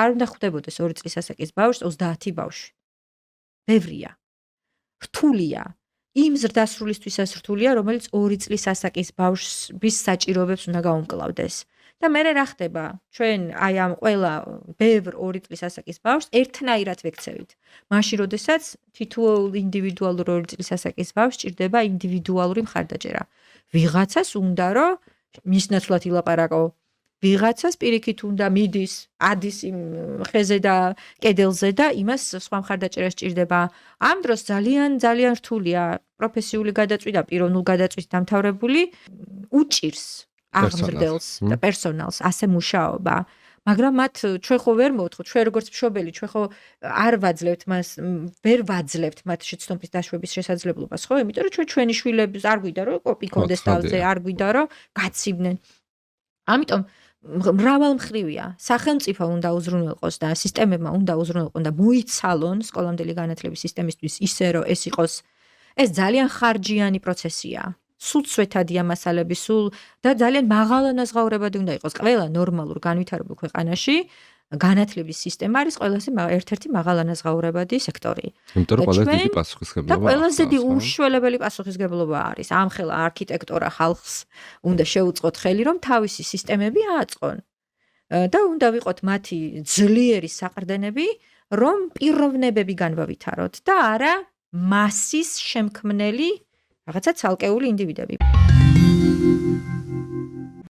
არ უნდა ხვდებოდეს 2 წლის ასაკის ბავშვს 30 ბავშვი. ბევრია. რთულია. იმ ზრდასრულისთვისაც რთულია, რომელიც 2 წლის ასაკის ბავშვის საჭიროებებს უნდა გაუმკლავდეს. და მე რა ხდება? ჩვენ აი ამ ყველა ბევრ 2 წლის ასაკის ბავშვს ერთნაირად ვექცევით. მაშინ, როდესაც თითოეულ ინდივიდუალურ 2 წლის ასაკის ბავშვს ჭირდება ინდივიდუალური მხარდაჭერა. ვიღაცას უნდა რომ მის ნაცვლად ილაპარაკო. ვიღაცას პირიქით უნდა მიდის, ადის იმ ხეზე და კედელზე და იმას სხვა მხარდაჭერა სჭირდება. ამ დროს ძალიან რთულია პროფესიული გადაწყვეტა, პიროვნულ გადაწყვეტით დამთავრებული უჭირს აღმზრდელს და პერსონალს ასე მუშაობა. მაგრამ მათ ჩვენ ხო ვერ მოვთხოვთ, ჩვენ როგორც მშობელი, ჩვენ ხო არ ვაძლევთ მას, ვერ ვაძლევთ მათ შეცდომის დაშვების შესაძლებლობას, ხო? იმიტომ რომ ჩვენი შვილებს არ გვიდა რომ კოპი კონდეს თავზე, არ გვიდა რომ გაცივნენ. ამიტომ მრავალმხრივია. სახელმწიფო უნდა უზრუნველყოს და სისტემებმა უნდა უზრუნველყონ და მოიცალონ სკოლამდელი განათლების სისტემისთვის ისე რომ ეს იყოს ეს ძალიან ხარჯიანი პროცესია. სულ სვეთადია მასალები, სულ და ძალიან მაღალანაზღაურებადი უნდა იყოს. ყველა ნორმალურ განვითარებულ ქვეყანაში განათლების სისტემა არის ყველაზე ერთ-ერთი მაღალანაზღაურებადი სექტორი. იმიტომ რომ ყველაზე დიდი პასუხისმგებლობა და ყველაზე დიდი უშველებელი პასუხისმგებლობა არის. ამხელა არქიტექტორა ხალხს უნდა შეუწყოთ ხელი, რომ თავისი სისტემები ააწყონ. და უნდა ვიყოთ მათი ძლიერი საყრდენები, რომ პიროვნებები განვავითაროთ და არა მასის შემქმნელი რაღაცა ცალკეული ინდივიდები.